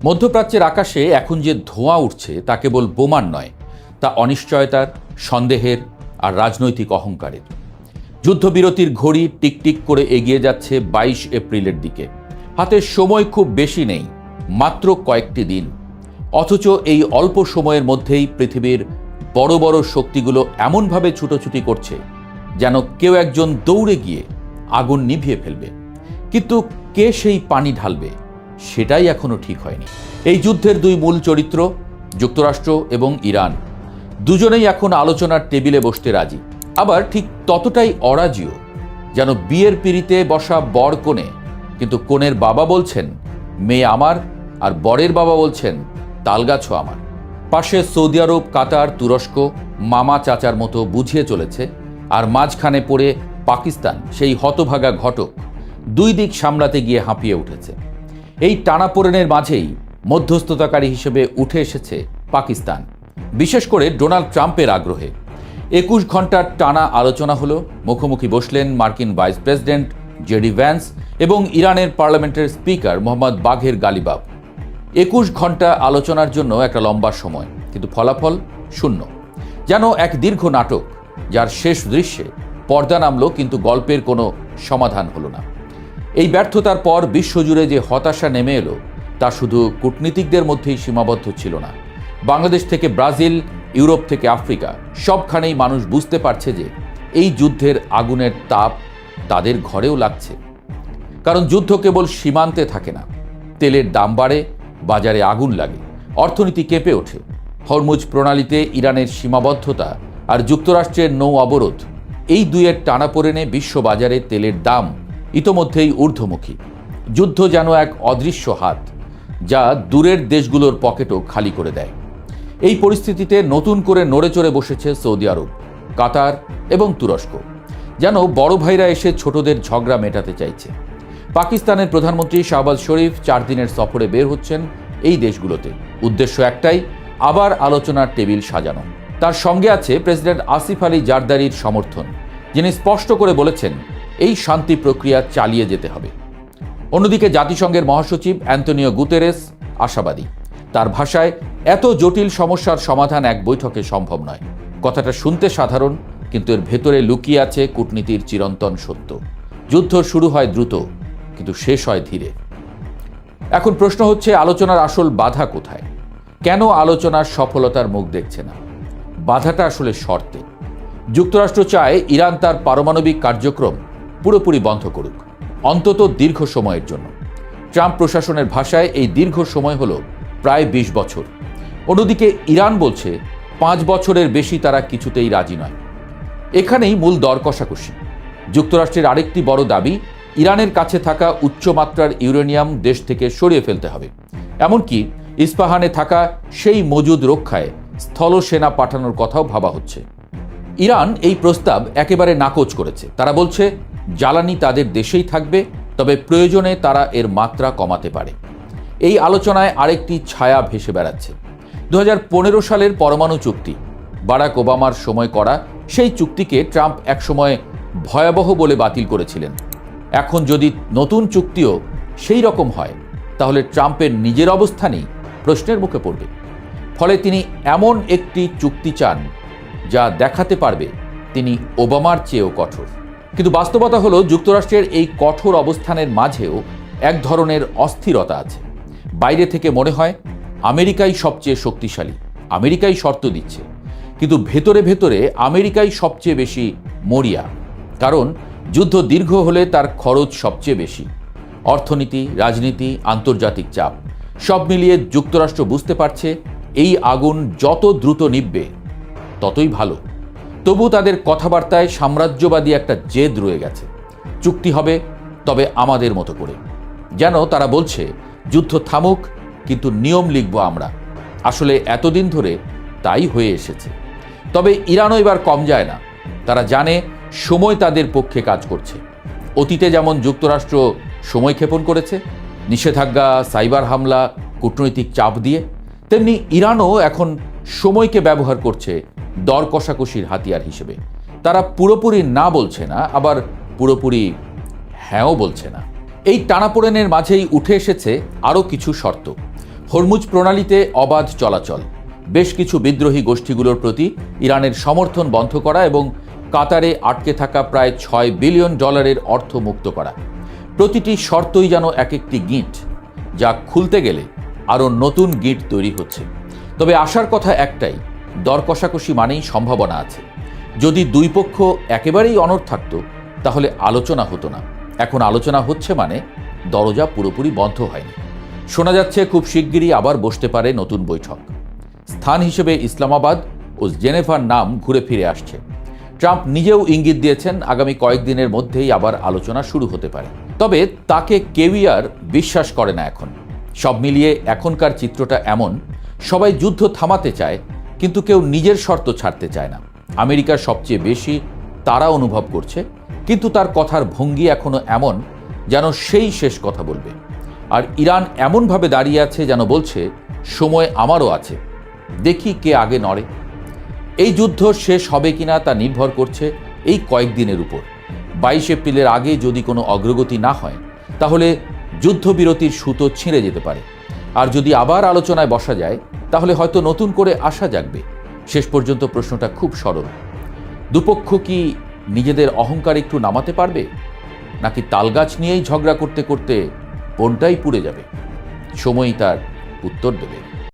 মধ্যপ্রাচ্যের আকাশে এখন যে ধোঁয়া উঠছে তা কেবল বোমার নয়, তা অনিশ্চয়তার, সন্দেহের আর রাজনৈতিক অহংকারের। যুদ্ধবিরতির ঘড়ি টিকটিক করে এগিয়ে যাচ্ছে 22 এপ্রিলের দিকে। হাতে সময় খুব বেশি নেই, মাত্র কয়েকটি দিন। অথচ এই অল্প সময়ের মধ্যেই পৃথিবীর বড় বড় শক্তিগুলো এমনভাবে ছুটোছুটি করছে যেন কেউ একজন দৌড়ে গিয়ে আগুন নিভিয়ে ফেলবে। কিন্তু কে সেই পানি ঢালবে সেটাই এখনো ঠিক হয়নি। এই যুদ্ধের দুই মূল চরিত্র যুক্তরাষ্ট্র এবং ইরান, দুজনেই এখন আলোচনার টেবিলে বসতে রাজি, আবার ঠিক ততটাই অরাজিও যেন বিয়ের পিঁড়িতে বসা বর কনে, কিন্তু কনের বাবা বলছেন মেয়ে আমার, আর বরের বাবা বলছেন তালগাছও আমার। পাশে সৌদি আরব, কাতার, তুরস্ক মামা চাচার মতো বুঝিয়ে চলেছে, আর মাঝখানে পড়ে পাকিস্তান, সেই হতভাগা ঘটক, দুই দিক সামলাতে গিয়ে হাঁপিয়ে উঠেছে। এই টানাপোড়েনের মাঝেই মধ্যস্থতাকারী হিসেবে উঠে এসেছে পাকিস্তান, বিশেষ করে ডোনাল্ড ট্রাম্পের আগ্রহে। 21 ঘন্টার টানা আলোচনা হলো। মুখোমুখি বসলেন মার্কিন ভাইস প্রেসিডেন্ট জেডি ভ্যান্স এবং ইরানের পার্লামেন্টের স্পিকার মোহাম্মদ বাঘের গালিবাফ। 21 ঘন্টা আলোচনার জন্য একটা লম্বা সময়, কিন্তু ফলাফল শূন্য। যেন এক দীর্ঘ নাটক যার শেষ দৃশ্যে পর্দা নামলো, কিন্তু গল্পের কোনো সমাধান হলো না। এই ব্যর্থতার পর বিশ্বজুড়ে যে হতাশা নেমে এলো তা শুধু কূটনীতিকদের মধ্যেই সীমাবদ্ধ ছিল না। বাংলাদেশ থেকে ব্রাজিল, ইউরোপ থেকে আফ্রিকা, সবখানেই মানুষ বুঝতে পারছে যে এই যুদ্ধের আগুনের তাপ তাদের ঘরেও লাগছে। কারণ যুদ্ধ কেবল সীমান্তে থাকে না, তেলের দাম বাড়ে, বাজারে আগুন লাগে, অর্থনীতি কেঁপে ওঠে। হরমুজ প্রণালীতে ইরানের সীমাবদ্ধতা আর যুক্তরাষ্ট্রের নৌ অবরোধ, এই দুইয়ের টানাপোড়েনে বিশ্ববাজারে তেলের দাম ইতোমধ্যেই ঊর্ধ্বমুখী। যুদ্ধ যেন এক অদৃশ্য হাত, যা দূরের দেশগুলোর পকেটও খালি করে দেয়। এই পরিস্থিতিতে নতুন করে নড়ে চড়ে বসেছে সৌদি আরব, কাতার এবং তুরস্ক, যেন বড় ভাইরা এসে ছোটদের ঝগড়া মেটাতে চাইছে। পাকিস্তানের প্রধানমন্ত্রী শাহবাজ শরীফ 4 দিনের সফরে বের হচ্ছেন এই দেশগুলোতে। উদ্দেশ্য একটাই, আবার আলোচনার টেবিল সাজানো। তার সঙ্গে আছে প্রেসিডেন্ট আসিফ আলী জারদারির সমর্থন, যিনি স্পষ্ট করে বলেছেন এই শান্তি প্রক্রিয়া চালিয়ে যেতে হবে। অন্যদিকে জাতিসংঘের মহাসচিব অ্যান্তনিও গুতেরেস আশাবাদী। তার ভাষায়, এত জটিল সমস্যার সমাধান এক বৈঠকে সম্ভব নয়। কথাটা শুনতে সাধারণ, কিন্তু এর ভেতরে লুকিয়ে আছে কূটনীতির চিরন্তন সত্য। যুদ্ধ শুরু হয় দ্রুত, কিন্তু শেষ হয় ধীরে। এখন প্রশ্ন হচ্ছে, আলোচনার আসল বাধা কোথায়? কেন আলোচনার সফলতার মুখ দেখছে না? বাধাটা আসলে শর্তে। যুক্তরাষ্ট্র চায় ইরান তার পারমাণবিক কার্যক্রম পুরোপুরি বন্ধ করুক, অন্তত দীর্ঘ সময়ের জন্য। ট্রাম্প প্রশাসনের ভাষায় এই দীর্ঘ সময় হলো প্রায় 20 বছর। অন্যদিকে ইরান বলছে 5 বছরের বেশি তারা কিছুতেই রাজি নয়। এখানেই মূল দর কষাকষি। যুক্তরাষ্ট্রের আরেকটি বড় দাবি, ইরানের কাছে থাকা উচ্চমাত্রার ইউরেনিয়াম দেশ থেকে সরিয়ে ফেলতে হবে। এমনকি ইস্পাহানে থাকা সেই মজুদ রক্ষায় স্থল সেনা পাঠানোর কথাও ভাবা হচ্ছে। ইরান এই প্রস্তাব একেবারে নাকচ করেছে। তারা বলছে জ্বালানি তাদের দেশেই থাকবে, তবে প্রয়োজনে তারা এর মাত্রা কমাতে পারে। এই আলোচনায় আরেকটি ছায়া ভেসে বেড়াচ্ছে। 2015 সালের পরমাণু চুক্তি, বারাক ওবামার সময় করা সেই চুক্তিকে ট্রাম্প একসময় ভয়াবহ বলে বাতিল করেছিলেন। এখন যদি নতুন চুক্তিও সেই রকম হয়, তাহলে ট্রাম্পের নিজের অবস্থানই প্রশ্নের মুখে পড়বে। ফলে তিনি এমন একটি চুক্তি চান যা দেখাতে পারবে তিনি ওবামার চেয়েও কঠোর। কিন্তু বাস্তবতা হলো, যুক্তরাষ্ট্রের এই কঠোর অবস্থানের মাঝেও এক ধরনের অস্থিরতা আছে। বাইরে থেকে মনে হয় আমেরিকাই সবচেয়ে শক্তিশালী, আমেরিকাই শর্ত দিচ্ছে, কিন্তু ভেতরে ভেতরে আমেরিকাই সবচেয়ে বেশি মরিয়া। কারণ যুদ্ধ দীর্ঘ হলে তার খরচ সবচেয়ে বেশি। অর্থনীতি, রাজনীতি, আন্তর্জাতিক চাপ সব মিলিয়ে যুক্তরাষ্ট্র বুঝতে পারছে এই আগুন যত দ্রুত নিভবে ততই ভালো। তবু তাদের কথাবার্তায় সাম্রাজ্যবাদী একটা জেদ রয়ে গেছে। চুক্তি হবে, তবে আমাদের মতো করে। যেন তারা বলছে যুদ্ধ থামুক, কিন্তু নিয়ম লিখব আমরা। আসলে এতদিন ধরে তাই হয়ে এসেছে। তবে ইরানও এবার কম যায় না। তারা জানে সময় তাদের পক্ষে কাজ করছে। অতীতে যেমন যুক্তরাষ্ট্র সময় ক্ষেপণ করেছে, নিষেধাজ্ঞা, সাইবার হামলা, কূটনৈতিক চাপ দিয়ে, তেমনি ইরানও এখন সময়কে ব্যবহার করছে দর কষাকষির হাতিয়ার হিসেবে। তারা পুরোপুরি না বলছে না, আবার পুরোপুরি হ্যাঁও বলছে না। এই টানাপোড়েনের মাঝেই উঠে এসেছে আরও কিছু শর্ত। হরমুজ প্রণালীতে অবাধ চলাচল, বেশ কিছু বিদ্রোহী গোষ্ঠীগুলোর প্রতি ইরানের সমর্থন বন্ধ করা এবং কাতারে আটকে থাকা প্রায় $6 বিলিয়ন অর্থ মুক্ত করা, প্রতিটি শর্তই যেন এক একটি গিঁট, যা খুলতে গেলে আরও নতুন গিঁট তৈরি হচ্ছে। তবে আশার কথা একটাই, দর কষাকষি মানেই সম্ভাবনা আছে। যদি দুই পক্ষ একেবারেই অনড় থাকত তাহলে আলোচনা হতো না। এখন আলোচনা হচ্ছে মানে দরজা পুরোপুরি বন্ধ হয়নি। শোনা যাচ্ছে খুব শিগগিরই আবার বসতে পারে নতুন বৈঠক। স্থান হিসেবে ইসলামাবাদ ও জেনেভার নাম ঘুরে ফিরে আসছে। ট্রাম্প নিজেও ইঙ্গিত দিয়েছেন আগামী কয়েকদিনের মধ্যেই আবার আলোচনা শুরু হতে পারে। তবে তাকে কেউই আর বিশ্বাস করে না এখন। সব মিলিয়ে এখনকার চিত্রটা এমন, সবাই যুদ্ধ থামাতে চায় কিন্তু কেউ নিজের শর্ত ছাড়তে চায় না। আমেরিকার সবচেয়ে বেশি তারা অনুভব করছে, কিন্তু তার কথার ভঙ্গি এখনো এমন যেন সেই শেষ কথা বলবে। আর ইরান এমনভাবে দাঁড়িয়ে আছে যেন বলছে, সময় আমারও আছে, দেখি কে আগে নড়ে। এই যুদ্ধ শেষ হবে কিনা তা নির্ভর করছে এই কয়েকদিনের উপর। 22 এপ্রিলের আগে যদি কোনো অগ্রগতি না হয় তাহলে যুদ্ধবিরতির সুতো ছিঁড়ে যেতে পারে। আর যদি আবার আলোচনায় বসা যায় তাহলে হয়তো নতুন করে আশা জাগবে। শেষ পর্যন্ত প্রশ্নটা খুব সরল, দুপক্ষ কি নিজেদের অহংকার একটু নামাতে পারবে, নাকি তালগাছ নিয়েই ঝগড়া করতে করতে বনটাই পুড়ে যাবে? সময়ই তার উত্তর দেবে।